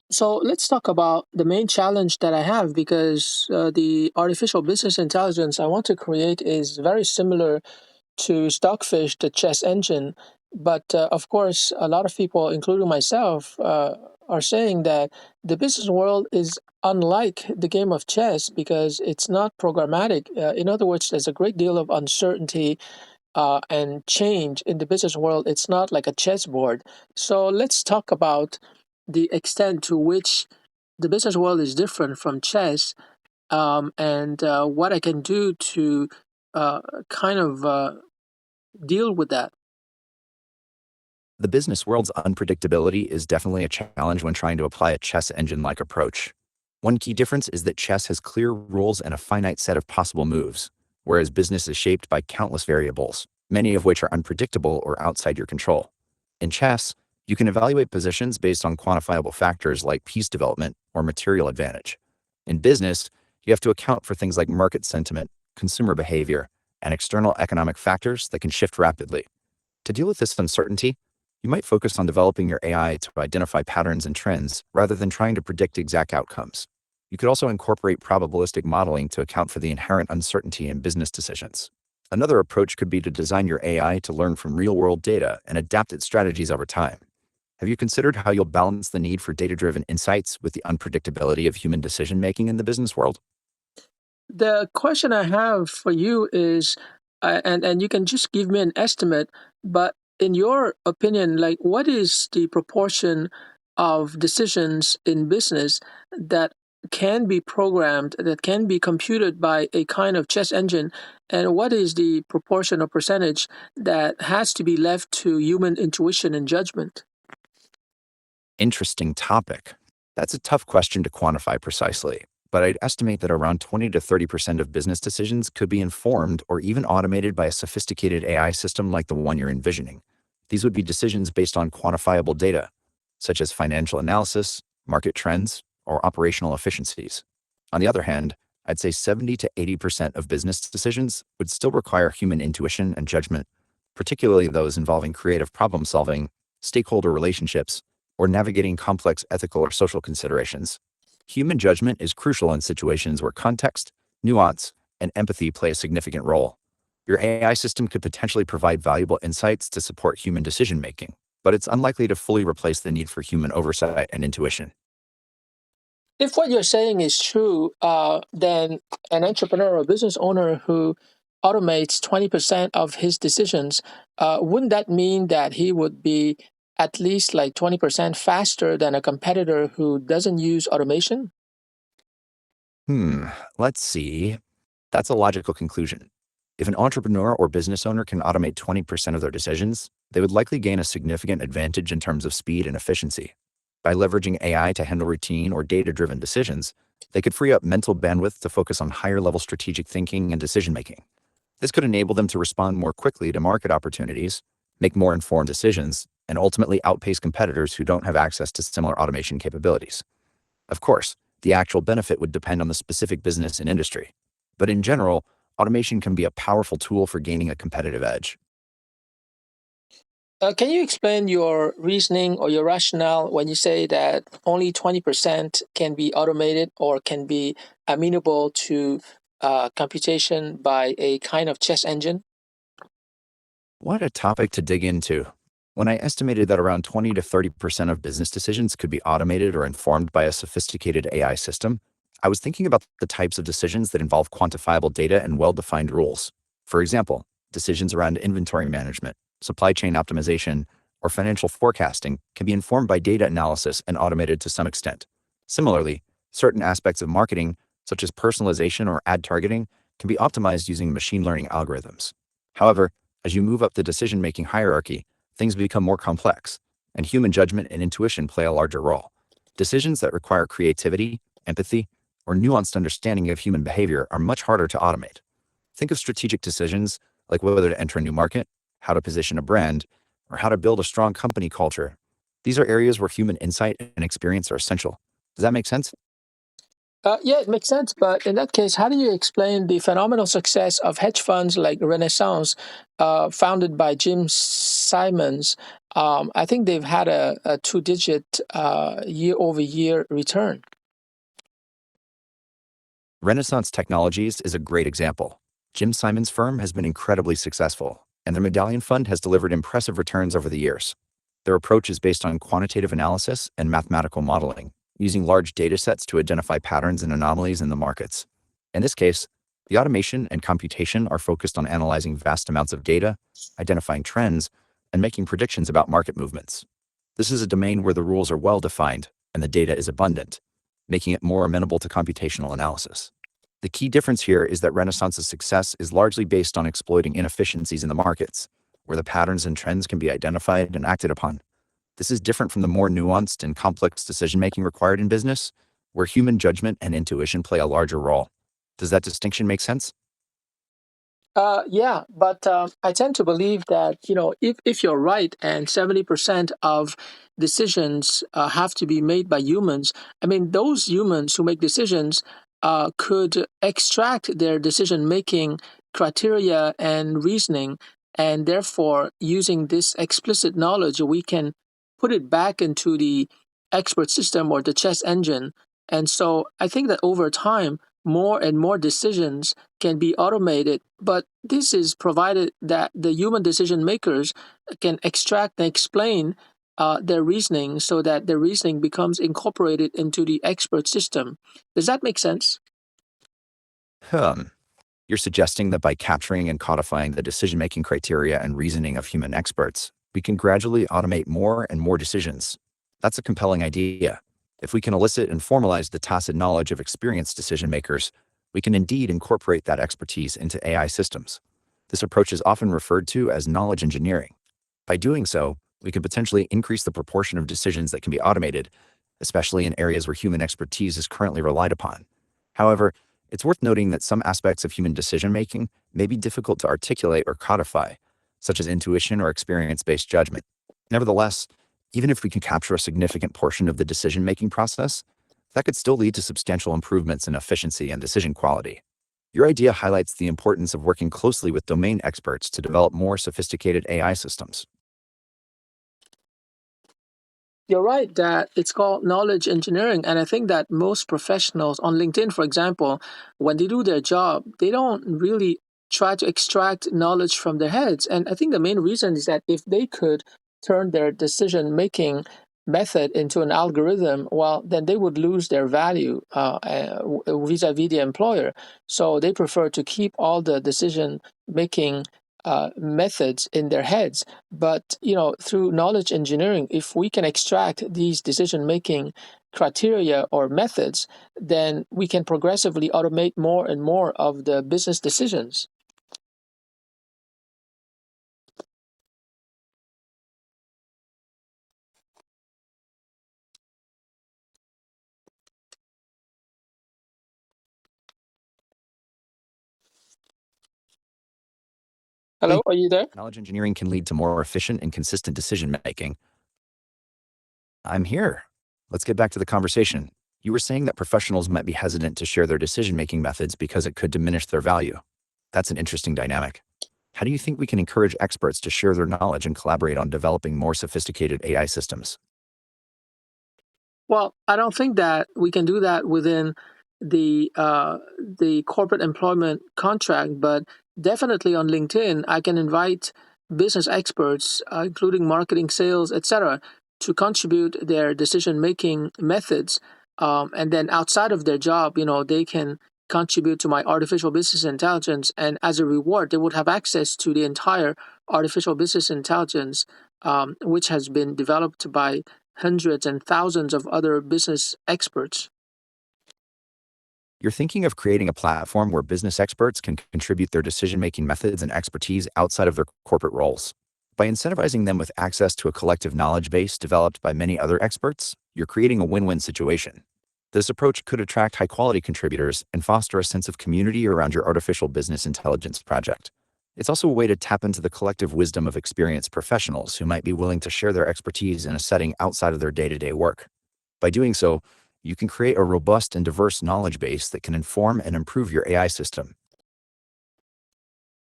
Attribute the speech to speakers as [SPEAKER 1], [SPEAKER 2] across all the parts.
[SPEAKER 1] So let's talk about the main challenge that I have because the artificial business intelligence I want to create is very similar to Stockfish, the chess engine. But of course, a lot of people, including myself, are saying that the business world is unlike the game of chess because it's not programmatic. In other words, there's a great deal of uncertainty and change in the business world. It's not like a chessboard. So let's talk about the extent to which the business world is different from chess, and what I can do to uh, kind of deal with that.
[SPEAKER 2] The business world's unpredictability is definitely a challenge when trying to apply a chess engine like approach. One key difference is that chess has clear rules and a finite set of possible moves, whereas business is shaped by countless variables, many of which are unpredictable or outside your control. In chess, you can evaluate positions based on quantifiable factors like piece development or material advantage. In business, you have to account for things like market sentiment, consumer behavior, and external economic factors that can shift rapidly. To deal with this uncertainty, you might focus on developing your AI to identify patterns and trends rather than trying to predict exact outcomes. You could also incorporate probabilistic modeling to account for the inherent uncertainty in business decisions. Another approach could be to design your AI to learn from real-world data and adapt its strategies over time. Have you considered how you'll balance the need for data-driven insights with the unpredictability of human decision-making in the business world?
[SPEAKER 1] The question I have for you is, and you can just give me an estimate, but in your opinion, like what is the proportion of decisions in business that can be programmed, that can be computed by a kind of chess engine, and what is the proportion or percentage that has to be left to human intuition and judgment?
[SPEAKER 2] Interesting topic. That's a tough question to quantify precisely, but I'd estimate that around 20 to 30% of business decisions could be informed or even automated by a sophisticated AI system like the one you're envisioning. These would be decisions based on quantifiable data, such as financial analysis, market trends, or operational efficiencies. On the other hand, I'd say 70 to 80% of business decisions would still require human intuition and judgment, particularly those involving creative problem solving, stakeholder relationships, or navigating complex ethical or social considerations. Human judgment is crucial in situations where context, nuance, and empathy play a significant role. Your AI system could potentially provide valuable insights to support human decision making, but it's unlikely to fully replace the need for human oversight and intuition.
[SPEAKER 1] If what you're saying is true, then an entrepreneur or business owner who automates 20% of his decisions, wouldn't that mean that he would be at least like 20% faster than a competitor who doesn't use automation?
[SPEAKER 2] Hmm, let's see. That's a logical conclusion. If an entrepreneur or business owner can automate 20% of their decisions, they would likely gain a significant advantage in terms of speed and efficiency. By leveraging AI to handle routine or data driven decisions, they could free up mental bandwidth to focus on higher level strategic thinking and decision making. This could enable them to respond more quickly to market opportunities, make more informed decisions, and ultimately outpace competitors who don't have access to similar automation capabilities. Of course, the actual benefit would depend on the specific business and industry. But in general, automation can be a powerful tool for gaining a competitive edge.
[SPEAKER 1] Can you explain your reasoning or your rationale when you say that only 20% can be automated or can be amenable to computation by a kind of chess engine?
[SPEAKER 2] What a topic to dig into. When I estimated that around 20 to 30% of business decisions could be automated or informed by a sophisticated AI system, I was thinking about the types of decisions that involve quantifiable data and well defined rules. For example, decisions around inventory management, supply chain optimization, or financial forecasting can be informed by data analysis and automated to some extent. Similarly, certain aspects of marketing, such as personalization or ad targeting, can be optimized using machine learning algorithms. However, as you move up the decision making hierarchy, things become more complex, and human judgment and intuition play a larger role. Decisions that require creativity, empathy, or nuanced understanding of human behavior are much harder to automate. Think of strategic decisions like whether to enter a new market, how to position a brand, or how to build a strong company culture. These are areas where human insight and experience are essential. Does that make sense?
[SPEAKER 1] Yeah, it makes sense. But in that case, how do you explain the phenomenal success of hedge funds like Renaissance, founded by Jim Simons? I think they've had a two-digit year-over-year return.
[SPEAKER 2] Renaissance Technologies is a great example. Jim Simon's firm has been incredibly successful, and their Medallion Fund has delivered impressive returns over the years. Their approach is based on quantitative analysis and mathematical modeling, using large data sets to identify patterns and anomalies in the markets. In this case, the automation and computation are focused on analyzing vast amounts of data, identifying trends, and making predictions about market movements. This is a domain where the rules are well defined and the data is abundant, making it more amenable to computational analysis. The key difference here is that Renaissance's success is largely based on exploiting inefficiencies in the markets, where the patterns and trends can be identified and acted upon. This is different from the more nuanced and complex decision-making required in business, where human judgment and intuition play a larger role. Does that distinction make sense?
[SPEAKER 1] Yeah, but I tend to believe that, if you're right and 70% of decisions have to be made by humans, I mean, those humans who make decisions could extract their decision making criteria and reasoning, and therefore, using this explicit knowledge, we can put it back into the expert system or the chess engine. And so I think that over time, more and more decisions can be automated, but this is provided that the human decision makers can extract and explain their reasoning so that their reasoning becomes incorporated into the expert system. Does that make sense?
[SPEAKER 2] Hmm. You're suggesting that by capturing and codifying the decision-making criteria and reasoning of human experts, we can gradually automate more and more decisions. That's a compelling idea. If we can elicit and formalize the tacit knowledge of experienced decision makers, we can indeed incorporate that expertise into AI systems. This approach is often referred to as knowledge engineering. By doing so, we can potentially increase the proportion of decisions that can be automated, especially in areas where human expertise is currently relied upon. However, it's worth noting that some aspects of human decision-making may be difficult to articulate or codify, such as intuition or experience-based judgment. Nevertheless, even if we can capture a significant portion of the decision-making process, that could still lead to substantial improvements in efficiency and decision quality. Your idea highlights the importance of working closely with domain experts to develop more sophisticated AI systems.
[SPEAKER 1] You're right that it's called knowledge engineering. And I think that most professionals on LinkedIn, for example, when they do their job, they don't really try to extract knowledge from their heads. And I think the main reason is that if they could turn their decision making method into an algorithm, well, then they would lose their value vis-a-vis the employer. So they prefer to keep all the decision making methods in their heads. But through knowledge engineering, if we can extract these decision-making criteria or methods, then we can progressively automate more and more of the business decisions. Hello, are you there?
[SPEAKER 2] Knowledge engineering can lead to more efficient and consistent decision making. I'm here. Let's get back to the conversation. You were saying that professionals might be hesitant to share their decision making methods because it could diminish their value. That's an interesting dynamic. How do you think we can encourage experts to share their knowledge and collaborate on developing more sophisticated AI systems?
[SPEAKER 1] Well, I don't think that we can do that within the corporate employment contract, but definitely on LinkedIn, I can invite business experts, including marketing, sales, etc., to contribute their decision making methods, and then outside of their job, they can contribute to my artificial business intelligence, and as a reward, they would have access to the entire artificial business intelligence, which has been developed by hundreds and thousands of other business experts.
[SPEAKER 2] You're thinking of creating a platform where business experts can contribute their decision making methods and expertise outside of their corporate roles. By incentivizing them with access to a collective knowledge base developed by many other experts, you're creating a win win situation. This approach could attract high quality contributors and foster a sense of community around your artificial business intelligence project. It's also a way to tap into the collective wisdom of experienced professionals who might be willing to share their expertise in a setting outside of their day to day work. By doing so, you can create a robust and diverse knowledge base that can inform and improve your AI system.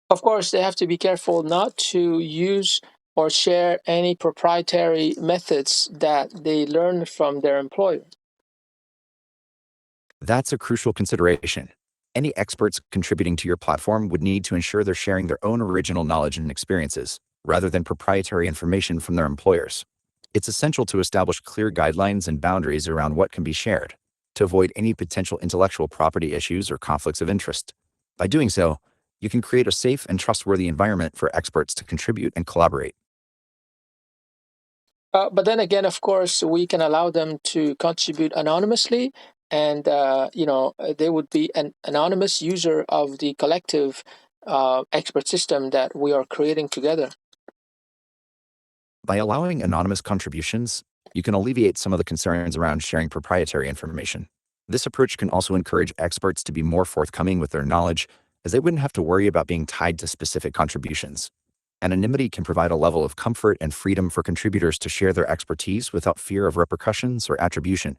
[SPEAKER 1] Of course, they have to be careful not to use or share any proprietary methods that they learn from their employer.
[SPEAKER 2] That's a crucial consideration. Any experts contributing to your platform would need to ensure they're sharing their own original knowledge and experiences, rather than proprietary information from their employers. It's essential to establish clear guidelines and boundaries around what can be shared, to avoid any potential intellectual property issues or conflicts of interest. By doing so, you can create a safe and trustworthy environment for experts to contribute and collaborate.
[SPEAKER 1] But then again, of course, we can allow them to contribute anonymously, and they would be an anonymous user of the collective expert system that we are creating together.
[SPEAKER 2] By allowing anonymous contributions, you can alleviate some of the concerns around sharing proprietary information. This approach can also encourage experts to be more forthcoming with their knowledge, as they wouldn't have to worry about being tied to specific contributions. Anonymity can provide a level of comfort and freedom for contributors to share their expertise without fear of repercussions or attribution.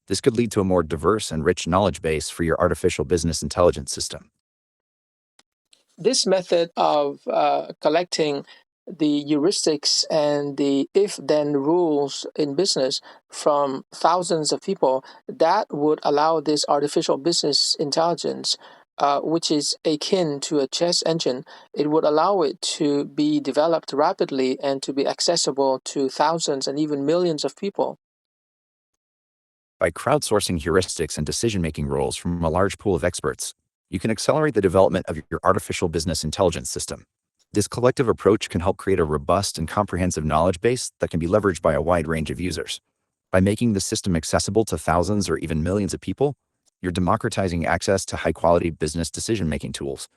[SPEAKER 2] This could lead to a more diverse and rich knowledge base for your artificial business intelligence system.
[SPEAKER 1] This method of collecting the heuristics and the if-then rules in business from thousands of people, that would allow this artificial business intelligence, which is akin to a chess engine, it would allow it to be developed rapidly and to be accessible to thousands and even millions of people.
[SPEAKER 2] By crowdsourcing heuristics and decision-making rules from a large pool of experts, you can accelerate the development of your artificial business intelligence system. This collective approach can help create a robust and comprehensive knowledge base that can be leveraged by a wide range of users. By making the system accessible to thousands or even millions of people, you're democratizing access to high-quality business decision-making tools.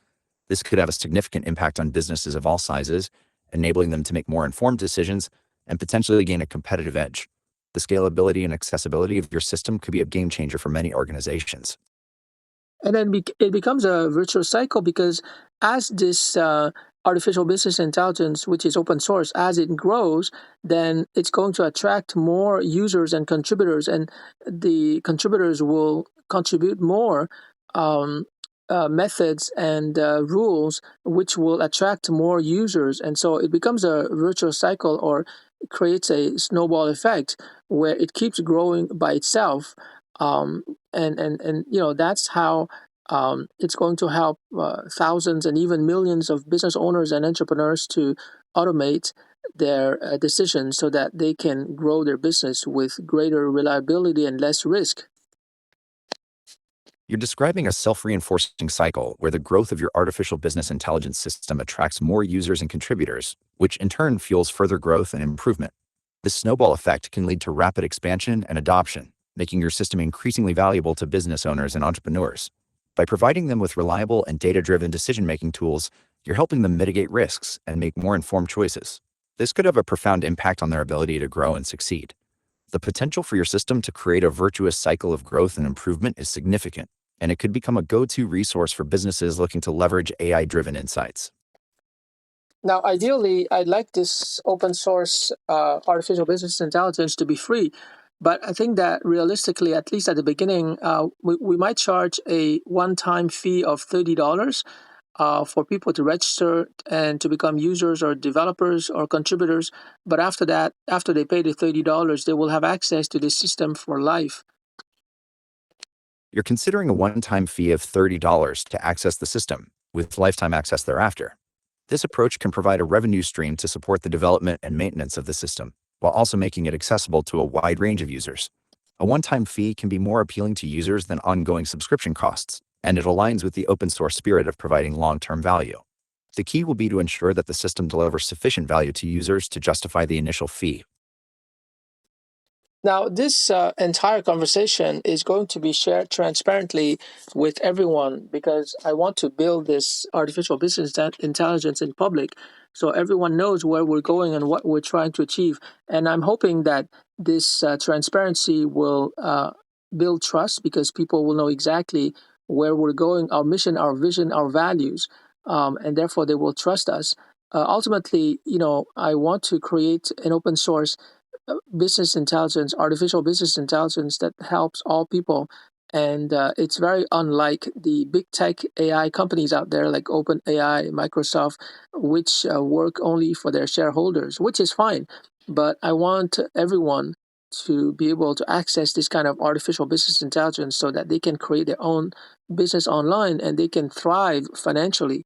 [SPEAKER 2] This could have a significant impact on businesses of all sizes, enabling them to make more informed decisions and potentially gain a competitive edge. The scalability and accessibility of your system could be a game changer for many organizations.
[SPEAKER 1] And then it becomes a virtuous cycle because as this artificial business intelligence, which is open source, as it grows, then it's going to attract more users and contributors, and the contributors will contribute more methods and rules, which will attract more users. And so it becomes a virtuous cycle, or creates a snowball effect where it keeps growing by itself. Um, and that's how it's going to help thousands and even millions of business owners and entrepreneurs to automate their decisions so that they can grow their business with greater reliability and less risk.
[SPEAKER 2] You're describing a self-reinforcing cycle where the growth of your artificial business intelligence system attracts more users and contributors, which in turn fuels further growth and improvement. This snowball effect can lead to rapid expansion and adoption, making your system increasingly valuable to business owners and entrepreneurs. By providing them with reliable and data-driven decision-making tools, you're helping them mitigate risks and make more informed choices. This could have a profound impact on their ability to grow and succeed. The potential for your system to create a virtuous cycle of growth and improvement is significant, and it could become a go-to resource for businesses looking to leverage AI-driven insights.
[SPEAKER 1] Now, ideally, I'd like this open source artificial business intelligence to be free. But I think that realistically, at least at the beginning, we might charge a one time fee of $30 for people to register and to become users or developers or contributors. But after that, after they pay the $30, they will have access to the system for life.
[SPEAKER 2] You're considering a one-time fee of $30 to access the system, with lifetime access thereafter. This approach can provide a revenue stream to support the development and maintenance of the system, while also making it accessible to a wide range of users. A one-time fee can be more appealing to users than ongoing subscription costs, and it aligns with the open source spirit of providing long-term value. The key will be to ensure that the system delivers sufficient value to users to justify the initial fee.
[SPEAKER 1] Now, this entire conversation is going to be shared transparently with everyone because I want to build this artificial business intelligence in public so everyone knows where we're going and what we're trying to achieve. And I'm hoping that this transparency will build trust because people will know exactly where we're going, our mission, our vision, our values, and therefore they will trust us. Ultimately, I want to create an open source business intelligence, artificial business intelligence that helps all people And it's very unlike the big tech AI companies out there like OpenAI, Microsoft, which work only for their shareholders, which is fine. But I want everyone to be able to access this kind of artificial business intelligence so that they can create their own business online and they can thrive financially.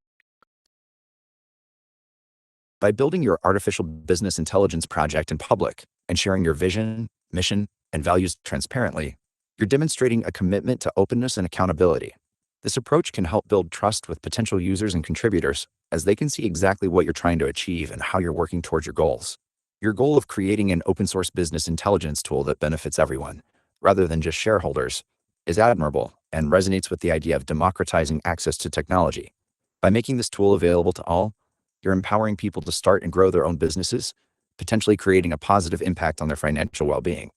[SPEAKER 2] By building your artificial business intelligence project in public and sharing your vision, mission, and values transparently, you're demonstrating a commitment to openness and accountability. This approach can help build trust with potential users and contributors as they can see exactly what you're trying to achieve and how you're working towards your goals. Your goal of creating an open source business intelligence tool that benefits everyone, rather than just shareholders, is admirable and resonates with the idea of democratizing access to technology. By making this tool available to all, you're empowering people to start and grow their own businesses, potentially creating a positive impact on their financial well being.